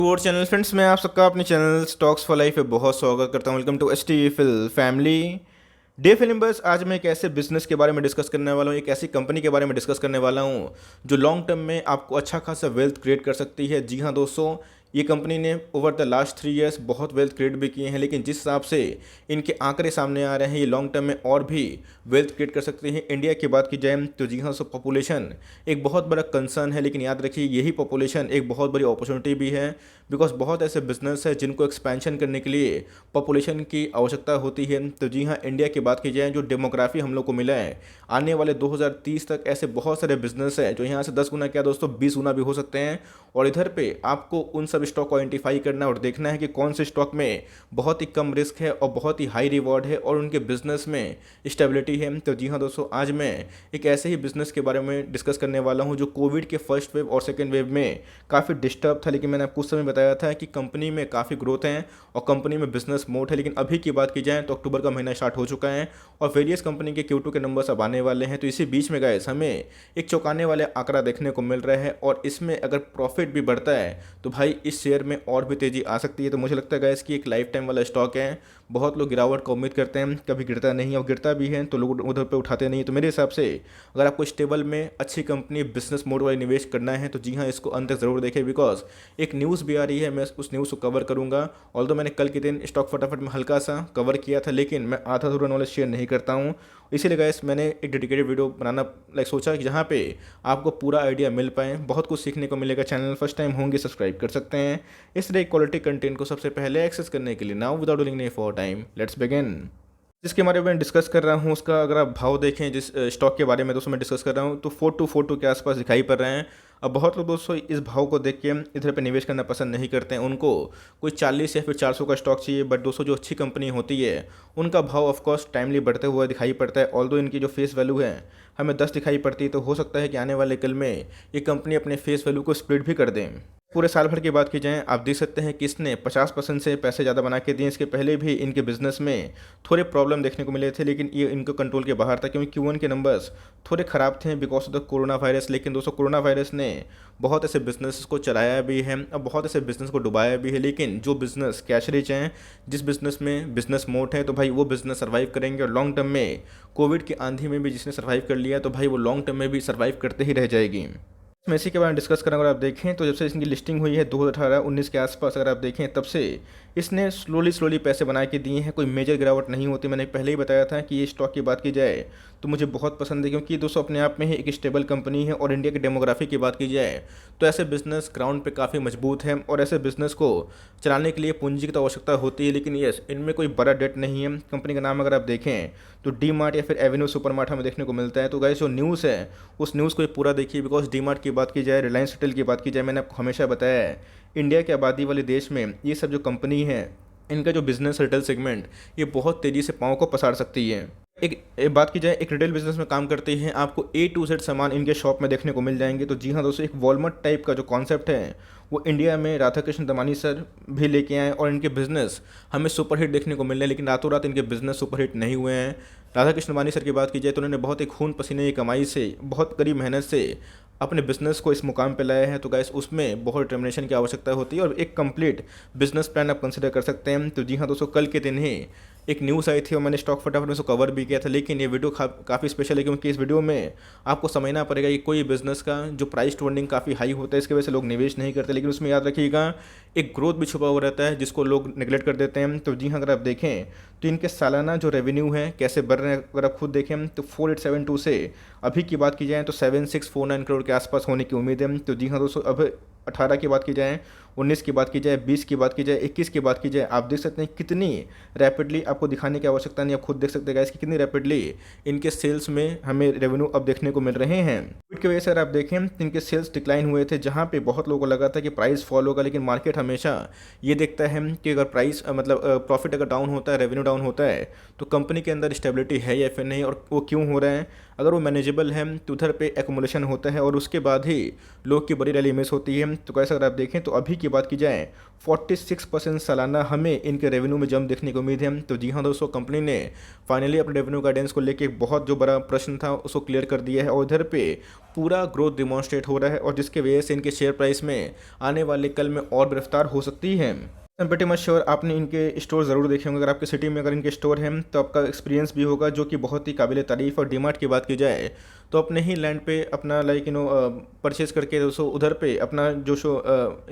और channel friends, मैं आप सबका अपने चैनल स्टॉक्स फॉर लाइफ पे बहुत स्वागत करता हूं। वेलकम टू एस टी फिल फैमिली। डे फिल्म बस आज मैं एक ऐसे बिजनेस के बारे में डिस्कस करने वाला हूं, एक ऐसी कंपनी के बारे में डिस्कस करने वाला हूं जो लॉन्ग टर्म में आपको अच्छा खासा वेल्थ क्रिएट कर सकती है। जी हाँ दोस्तों, ये कंपनी ने ओवर द लास्ट 3 इयर्स बहुत वेल्थ क्रिएट भी किए हैं, लेकिन जिस हिसाब से इनके आंकड़े सामने आ रहे हैं ये लॉन्ग टर्म में और भी वेल्थ क्रिएट कर सकते हैं। इंडिया की बात की जाए तो जी हाँ, सो पॉपुलेशन एक बहुत बड़ा कंसर्न है, लेकिन याद रखिए यही पॉपुलेशन एक बहुत बड़ी अपॉर्चुनिटी भी है। बिकॉज बहुत ऐसे बिजनेस है जिनको एक्सपेंशन करने के लिए पॉपुलेशन की आवश्यकता होती है। तो जी हाँ, इंडिया की बात की जाए जो डेमोग्राफी हम लोग को मिला है, आने वाले 2030 तक ऐसे बहुत सारे बिजनेस हैं जो यहाँ से 10 गुना क्या दोस्तों 20 गुना भी हो सकते हैं। और इधर पे आपको उन सब स्टॉक को आइडेंटिफाई करना और देखना है कि कौन से स्टॉक में बहुत ही कम रिस्क है और बहुत ही हाई रिवॉर्ड है और उनके बिजनेस में स्टेबिलिटी है। तो जी हाँ दोस्तों, आज मैं एक ऐसे ही बिजनेस के बारे में डिस्कस करने वाला हूँ जो कोविड के फर्स्ट वेव और सेकेंड वेव में काफ़ी डिस्टर्ब था, लेकिन मैंने आपको उस समय बताया था कि कंपनी में काफ़ी ग्रोथ है और कंपनी में बिजनेस मोड है। लेकिन अभी की बात की जाए तो अक्टूबर का महीना स्टार्ट हो चुका है और वेरियस कंपनी के Q2 के नंबर्स अब आने वाले हैं। तो इसी बीच में गाइस हमें एक चौंकाने वाले आंकड़ा देखने को मिल रहा है और इसमें अगर प्रॉफिट भी बढ़ता है तो भाई इस शेयर में और भी तेज़ी आ सकती है। तो मुझे लगता है गाइस कि एक लाइफ टाइम वाला स्टॉक है। बहुत लोग गिरावट का उम्मीद करते हैं, कभी गिरता नहीं और गिरता भी है तो लोग उधर पे उठाते नहीं। तो मेरे हिसाब से अगर आपको स्टेबल में अच्छी कंपनी बिजनेस मोड वाली निवेश करना है तो जी हाँ, इसको अंत तक ज़रूर देखें। बिकॉज एक न्यूज़ भी आ रही है, मैं उस न्यूज़ को कवर करूँगा। ऑल्दो मैंने कल के दिन स्टॉक फटाफट में हल्का सा कवर किया था, लेकिन मैं आधा अधूरा नॉलेज शेयर नहीं करता हूँ। इसीलिए गाइस मैंने एक डेडिकेटेड वीडियो बनाना सोचा कि जहाँ पे आपको पूरा आइडिया मिल पाए, बहुत कुछ सीखने को मिलेगा। चैनल फर्स्ट टाइम होंगे सब्सक्राइब कर सकते हैं इस तरह क्वालिटी कंटेंट को सबसे पहले एक्सेस करने के लिए। Now without delaying any for time, let's begin. जिसके बारे में डिस्कस कर रहा हूँ उसका अगर आप भाव देखें, जिस स्टॉक के बारे में दोस्तों मैं डिस्कस कर रहा हूँ, तो 4242 के आसपास दिखाई पड़ रहे हैं। अब बहुत लोग दोस्तों इस भाव को देख के इधर पे निवेश करना पसंद नहीं करते हैं, उनको कोई 40 या फिर 400 का स्टॉक चाहिए। बट दोस्तों जो अच्छी कंपनी होती है उनका भाव ऑफकोर्स टाइमली बढ़ते हुए दिखाई पड़ता है। ऑल्दो इनकी जो फेस वैल्यू है हमें 10 दिखाई पड़ती है, तो हो सकता है कि आने वाले कल में ये कंपनी अपने फेस वैल्यू को स्प्लिट भी कर दें। पूरे साल भर की बात की जाए आप देख सकते हैं कि इसने 50% से पैसे ज़्यादा बना के दिए। इसके पहले भी इनके बिजनेस में थोड़े प्रॉब्लम देखने को मिले थे, लेकिन ये इनको कंट्रोल के बाहर था क्योंकि Q1 के नंबर्स थोड़े ख़राब थे because of the corona virus. लेकिन दोस्तों कोरोना वायरस ने बहुत ऐसे बिजनेस को चलाया भी है और बहुत ऐसे बिजनेस को डुबाया भी है। लेकिन जो बिजनेस कैश रिच हैं, जिस बिजनेस में बिजनेस मोड है, तो भाई वो बिजनेस सर्वाइव करेंगे। और लॉन्ग टर्म में कोविड की आंधी में भी जिसने सर्वाइव कर लिया तो भाई वो लॉन्ग टर्म में भी सर्वाइव करते ही रह जाएगी। मैं इसी के बारे में डिस्कस करूँगा। अगर आप देखें तो जब से इसकी लिस्टिंग हुई है 2018-19 के आसपास, अगर आप देखें तब से इसने स्लोली पैसे बना के दिए हैं। कोई मेजर गिरावट नहीं होती। मैंने पहले ही बताया था कि ये स्टॉक की बात की जाए तो मुझे बहुत पसंद है क्योंकि दोस्तों अपने आप में ही एक स्टेबल कंपनी है। और इंडिया की डेमोग्राफी की बात की जाए तो ऐसे बिजनेस ग्राउंड पे काफ़ी मजबूत है और ऐसे बिजनेस को चलाने के लिए पूंजी की तो आवश्यकता होती है। लेकिन यस, इनमें कोई बड़ा डेट नहीं है। कंपनी का नाम अगर आप देखें तो डी मार्ट या फिर एवेन्यू सुपर मार्ट हमें देखने को मिलता है। तो गाइस जो न्यूज़ है उस न्यूज़ को पूरा देखिए। बिकॉज डी मार्ट की बात की जाए, रिलायंस रिटेल की बात की जाए, मैंने आपको हमेशा बताया है इंडिया की आबादी वाले देश में ये सब जो कंपनी है इनका जो बिजनेस रिटेल सेगमेंट ये बहुत तेज़ी से पाँव को पसार सकती है। एक बात की जाए, एक रिटेल बिजनेस में काम करते हैं, आपको A to Z सामान इनके शॉप में देखने को मिल जाएंगे। तो जी हाँ दोस्तों, एक वॉलमार्ट टाइप का जो कॉन्सेप्ट है वो इंडिया में राधाकृष्ण दमानी सर भी लेके आए और इनके बिजनेस हमें सुपरहिट देखने को मिल रहे हैं। लेकिन रातों रात इनके बिजनेस सुपरहिट नहीं हुए हैं। राधाकृष्ण दमानी सर की बात की जाए तो उन्होंने बहुत ही खून पसीने की कमाई से, बहुत कड़ी मेहनत से अपने बिजनेस को इस मुकाम पे लाया है। तो गाइस उसमें बहुत डिटर्मिनेशन की आवश्यकता होती है और एक कंप्लीट बिजनेस प्लान आप कंसिडर कर सकते हैं। तो जी हाँ दोस्तों, कल के दिन ही एक न्यूज़ आई थी और मैंने स्टॉक फटाफट में उसको कवर भी किया था। लेकिन ये वीडियो काफ़ी स्पेशल है क्योंकि इस वीडियो में आपको समझना पड़ेगा कि कोई बिजनेस का जो प्राइस टू अर्निंग काफ़ी हाई होता है इसकी वजह से लोग निवेश नहीं करते। लेकिन उसमें याद रखिएगा एक ग्रोथ भी छुपा हुआ रहता है जिसको लोग नेगलेक्ट कर देते हैं। तो जी हाँ, अगर आप देखें तो इनके सालाना जो रेवेन्यू है कैसे बढ़ रहे हैं, अगर आप खुद देखें तो 4872 से अभी की बात की जाए तो 7649 करोड़ के आसपास होने की उम्मीद है। तो जी हाँ दोस्तों, अब 18 की बात की जाए, 19 की बात की जाए, 20 की बात की जाए, 21 की बात की जाए, आप देख सकते हैं कितनी रैपिडली, आपको दिखाने की आवश्यकता नहीं, आप खुद देख सकते हैं गाइस कि कितनी रैपिडली इनके सेल्स में हमें रेवेन्यू अब देखने को मिल रहे हैं। कोविड की वजह से अगर आप देखें तो इनके सेल्स डिक्लाइन हुए थे, जहाँ पे बहुत लोगों को लगा था कि प्राइस फॉल होगा। लेकिन मार्केट हमेशा ये देखता है कि अगर प्राइस मतलब प्रॉफिट अगर डाउन होता है, रेवेन्यू डाउन होता है तो कंपनी के अंदर स्टेबिलिटी है या फिर नहीं और वो क्यों हो रहा है। अगर वो मैनेजेबल है तो उधर पे एक्यूमुलेशन होता है और उसके बाद ही लोग की बड़ी रैली मिस होती है। तो कैसे अगर आप देखें तो अभी की बात की जाए 46% सालाना हमें इनके रेवेन्यू में जंप देखने को उम्मीद है। तो जी हाँ दोस्तों, कंपनी ने फाइनली अपने रेवेन्यू गाइडेंस को लेके एक बहुत जो बड़ा प्रश्न था उसको क्लियर कर दिया है और इधर पे पूरा ग्रोथ डिमॉन्स्ट्रेट हो रहा है और जिसके वजह से इनके शेयर प्राइस में आने वाले कल में और गिरफ्तार हो सकती है। I am pretty much sure आपने इनके स्टोर ज़रूर देखे होंगे। अगर आपके सिटी में अगर इनके स्टोर हैं तो आपका एक्सपीरियंस भी होगा जो कि बहुत ही काबिल तारीफ़। और डीमार्ट की बात की जाए तो अपने ही लैंड पे अपना लाइक परचेज़ करके दोस्तों उधर पे अपना जो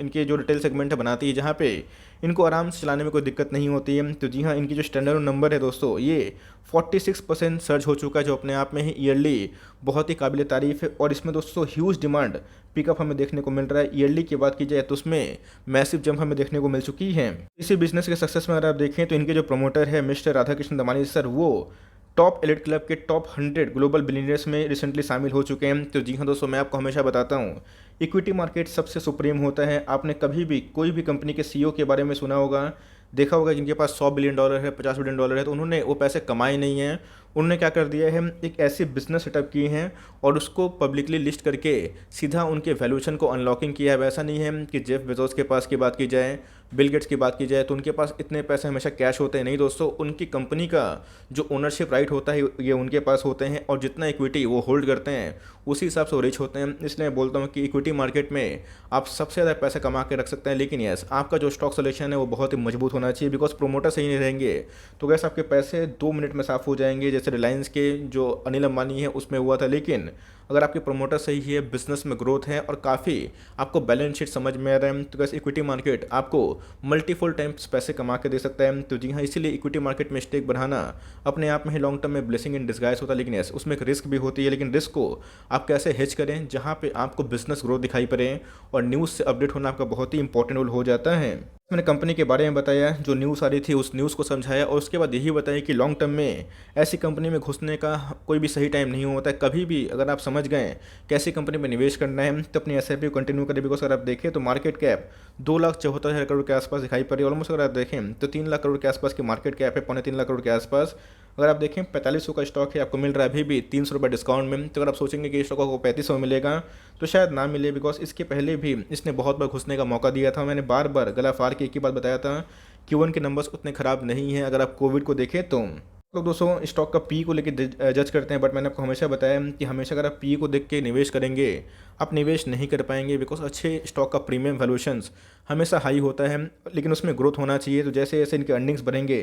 इनके जो रिटेल सेगमेंट है बनाती है, जहाँ पे इनको आराम से चलाने में कोई दिक्कत नहीं होती है। तो जी हाँ, इनकी जो स्टैंडर्ड नंबर है दोस्तों ये 46% सर्च हो चुका है, जो अपने आप में ही ईयरली बहुत ही काबिल तारीफ़ है। और इसमें दोस्तों ह्यूज डिमांड पिकअप हमें देखने को मिल रहा है। ईयरली की बात की जाए तो उसमें मैसिव जंप हमें देखने को मिल चुकी है। इसी बिजनेस के सक्सेस में अगर आप देखें तो इनके जो प्रमोटर है मिस्टर राधाकृष्ण दमानी सर, वो टॉप एलिट क्लब के टॉप 100 ग्लोबल बिलियनियर्स में रिसेंटली शामिल हो चुके हैं। तो जी हाँ दोस्तों, मैं आपको हमेशा बताता हूँ इक्विटी मार्केट सबसे सुप्रीम होता है। आपने कभी भी कोई भी कंपनी के सीईओ के बारे में सुना होगा, देखा होगा जिनके पास $100 बिलियन है, $50 बिलियन है, तो उन्होंने वो पैसे कमाए नहीं हैं। उन्होंने क्या कर दिया है, एक ऐसी बिजनेस सेटअप की है और उसको पब्लिकली लिस्ट करके सीधा उनके वैल्यूएशन को अनलॉकिंग किया है। वैसा नहीं है कि जेफ बेजोस के पास की बात की जाए, बिल गेट्स की बात की जाए तो उनके पास इतने पैसे हमेशा कैश होते हैं। नहीं दोस्तों, उनकी कंपनी का जो ओनरशिप राइट होता है ये उनके पास होते हैं और जितना इक्विटी वो होल्ड करते हैं उसी हिसाब से वो रिच होते हैं। इसलिए मैं बोलता हूँ कि इक्विटी मार्केट में आप सबसे ज़्यादा पैसे कमा के रख सकते हैं, लेकिन यस आपका जो स्टॉक सिलेक्शन है वो बहुत ही मजबूत होना चाहिए। बिकॉज प्रोमोटर सही नहीं रहेंगे तो गैस आपके पैसे 2 मिनट में साफ हो जाएंगे, जैसे रिलायंस के जो अनिल अंबानी है उसमें हुआ था। लेकिन अगर आपके प्रमोटर सही है, बिजनेस में ग्रोथ है और काफ़ी आपको बैलेंस शीट समझ में आ रहा है, तो गैस इक्विटी मार्केट आपको मल्टीपल टाइम्स पैसे कमा के दे सकता है। तो जी हाँ, इसीलिए इक्विटी मार्केट में स्टेक बढ़ाना अपने आप में ही लॉन्ग टर्म में ब्लेसिंग इन डिस्गाइज होता है। लेकिन यस उसमें एक रिस्क भी होती है, लेकिन रिस्क को आप कैसे हेज करें जहाँ पे आपको बिजनेस ग्रोथ दिखाई पड़े और न्यूज़ से अपडेट होना आपका बहुत ही इंपॉर्टेंट रोल हो जाता है। मैंने कंपनी के बारे में बताया, जो न्यूज़ आ रही थी उस न्यूज़ को समझाया और उसके बाद यही बताया कि लॉन्ग टर्म में ऐसी कंपनी में घुसने का कोई भी सही टाइम नहीं होता है। कभी भी अगर आप समझ गए कि ऐसी कंपनी में निवेश करना है तो अपनी एसआईपी को कंटिन्यू करें। बिकॉज अगर आप देखें तो मार्केट कैप 2,74,000 करोड़ के आसपास दिखाई पड़ रही है। ऑलमोस्ट अगर आप देखें तो 3 लाख करोड़ के आसपास की मार्केट कैप है, 3.25 लाख करोड़ के आसपास। अगर आप देखें 4500 का स्टॉक है, आपको मिल रहा है अभी भी 300 रुपये डिस्काउंट में। तो अगर आप सोचेंगे कि स्टॉक को 3500 में मिलेगा तो शायद ना मिले, बिकॉज इसके पहले भी इसने बहुत बार घुसने का मौका दिया था। मैंने बार बार गला फाड़ के एक ही बात बताया था, Q1 के नंबर्स उतने ख़राब नहीं हैं अगर आप कोविड को देखें तो। लोग दोस्तों स्टॉक का पी को लेके जज करते हैं, बट मैंने आपको हमेशा बताया कि हमेशा अगर आप पी को देख के निवेश करेंगे आप निवेश नहीं कर पाएंगे। बिकॉज अच्छे स्टॉक का प्रीमियम वैल्यूएशंस हमेशा हाई होता है, लेकिन उसमें ग्रोथ होना चाहिए। तो जैसे जैसे इनके अर्निंग्स बढ़ेंगे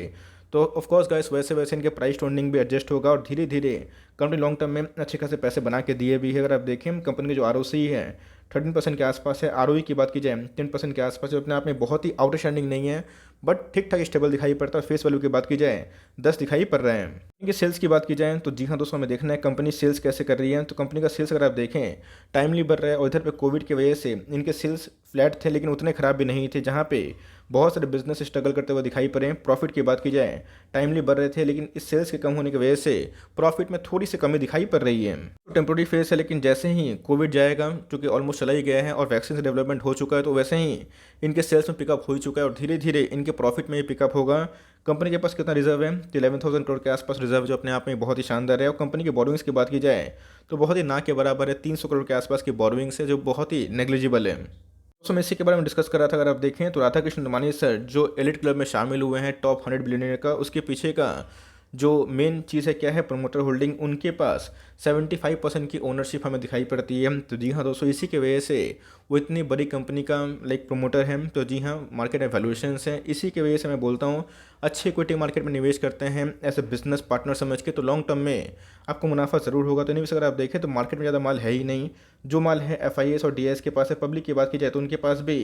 तो ऑफकोर्स गाइस वैसे वैसे इनके प्राइस टू अर्निंग भी एडजस्ट होगा और धीरे धीरे कंपनी लॉन्ग टर्म में अच्छे खासे पैसे बना के दिए भी है। अगर आप देखें कंपनी की जो ROC है 13% के आसपास है, ROE की बात की जाए 10% के आसपास, जो अपने आप में बहुत ही आउटस्टैंडिंग नहीं है बट ठीक ठाक स्टेबल दिखाई पड़ता है। फेस वैल्यू की बात की जाए 10 दिखाई पड़ रहे हैं। इनके सेल्स की बात की जाए तो जी हाँ दोस्तों, हमें देखना है कंपनी सेल्स कैसे कर रही है। तो कंपनी का सेल्स अगर आप देखें टाइमली बढ़ रहा है और इधर पे कोविड की वजह से इनके सेल्स फ्लैट थे लेकिन उतने ख़राब भी नहीं थे, जहाँ पे बहुत सारे बिजनेस स्ट्रगल करते हुए दिखाई पड़े। प्रॉफिट की बात की जाए टाइमली बढ़ रहे थे लेकिन इस सेल्स के कम होने की वजह से प्रॉफिट में थोड़ी सी कमी दिखाई पड़ रही है। टेम्प्रोरी फेस है, लेकिन जैसे ही कोविड जाएगा, चूँकि ऑलमोस्ट चला ही गया है और वैक्सीन से डेवलपमेंट हो चुका है, तो वैसे ही इनके सेल्स में पिकअप हो ही चुका है और धीरे धीरे इनके प्रॉफिट में ही पिकअप होगा। कंपनी के पास कितना रिजर्व है, 11,000 करोड़ के आसपास रिजर्व, जो अपने आप में बहुत ही शानदार है। और कंपनी की बोरोइंग्स की बात की जाए तो बहुत ही ना के बराबर है, 300 करोड़ के आसपास की बोरोइंग्स है, जो बहुत ही नेग्लिजिबल है। दोस्तों मैं इसी के बारे में डिस्कस कर रहा था। अगर आप देखें तो राधाकृष्ण दमानी सर जो एलिट क्लब में शामिल हुए हैं टॉप 100 बिलियनियर का, उसके पीछे का जो मेन चीज़ है क्या है, प्रमोटर होल्डिंग। उनके पास 75% की ओनरशिप हमें दिखाई पड़ती है। तो जी हाँ दोस्तों, इसी की वजह से वो इतनी बड़ी कंपनी का लाइक प्रमोटर है। तो जी हाँ, मार्केट में वैल्यूएशंस हैं, इसी की वजह से मैं बोलता हूँ अच्छे इक्विटी मार्केट में निवेश करते हैं ऐसे बिजनेस पार्टनर समझ के, तो लॉन्ग टर्म में आपको मुनाफा ज़रूर होगा। तो नहीं, अगर आप देखें तो मार्केट में ज़्यादा माल है ही नहीं। जो माल है FIS और DIS के पास है। पब्लिक की बात की जाए तो उनके पास भी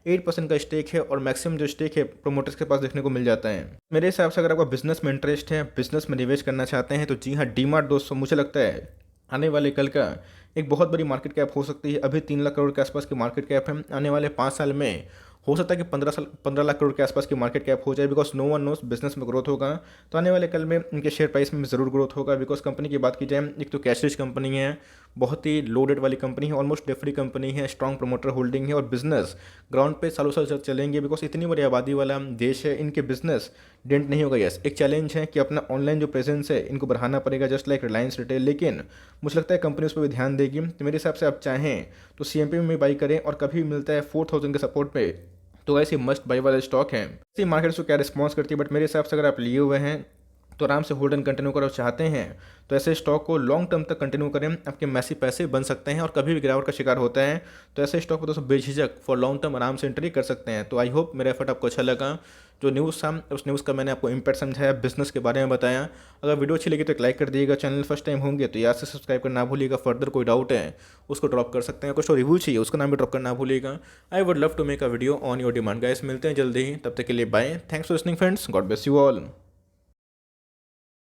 8% का स्टेक है और मैक्सिमम जो स्टेक है प्रोमोटर्स के पास देखने को मिल जाता है। मेरे हिसाब से अगर आपका बिजनेस में इंटरेस्ट है, बिजनेस में निवेश करना चाहते हैं, तो जी हाँ, डीमार्ट दोस्तों मुझे लगता है आने वाले कल का एक बहुत बड़ी मार्केट कैप हो सकती है। अभी 3 लाख करोड़ के आसपास की मार्केट कैप है, आने वाले 5 साल में हो सकता है कि 15 लाख करोड़ के आसपास की मार्केट कैप हो जाए। Because no one knows business में ग्रोथ होगा, तो आने वाले कल में इनके शेयर प्राइस में ज़रूर ग्रोथ होगा। बिकॉज कंपनी की बात की जाए, एक तो कैश रिच कंपनी है, बहुत ही लोडेड वाली कंपनी है, ऑलमोस्ट डेट फ्री कंपनी है, स्ट्रॉन्ग प्रमोटर होल्डिंग है और बिजनेस ग्राउंड पे सालों साल चलेंगे बिकॉज इतनी बड़ी आबादी वाला देश है, इनके बिजनेस डेंट नहीं होगा। यस, एक चैलेंज है कि अपना ऑनलाइन जो प्रेजेंस है इनको बढ़ाना पड़ेगा, जस्ट लाइक रिलायंस रिटेल, लेकिन मुझे लगता है कंपनी उस पर भी ध्यान देगी। तो मेरे हिसाब से आप चाहें तो CMP में बाई करें और कभी मिलता है 4000 के सपोर्ट पे तो ऐसी मस्ट बाई वाला स्टॉक है। इसी मार्केट से क्या रिस्पॉन्स करती है, बट मेरे हिसाब से अगर आप लिए हुए हैं तो आराम से होल्ड एंड कंटिन्यू करो चाहते हैं तो ऐसे स्टॉक को लॉन्ग टर्म तक कंटिन्यू करें, आपके मैसी पैसे बन सकते हैं और कभी भी गिरावट का शिकार होता है तो ऐसे स्टॉक को दोस्तों बेझिझक फॉर लॉन्ग टर्म आराम से एंट्री कर सकते हैं। तो आई होप मेरा एफर्ट आपको अच्छा लगा। जो न्यूज़ था उस न्यूज़ का मैंने आपको इम्पैक्ट समझाया, बिजनेस के बारे में बताया। अगर वीडियो अच्छी लगी तो एक लाइक कर दीजिएगा, चैनल फर्स्ट टाइम होंगे तो याद से सब्सक्राइब करना ना भूलिएगा। फर्दर कोई डाउट है उसको ड्रॉप कर सकते हैं, कुछ रिव्यू चाहिए उसका नाम भी ड्रॉप करना ना भूलिएगा। I would love to make a video on your demand. Guys मिलते हैं जल्दी ही, तब तक के लिए bye. Thanks for listening friends, God bless you all.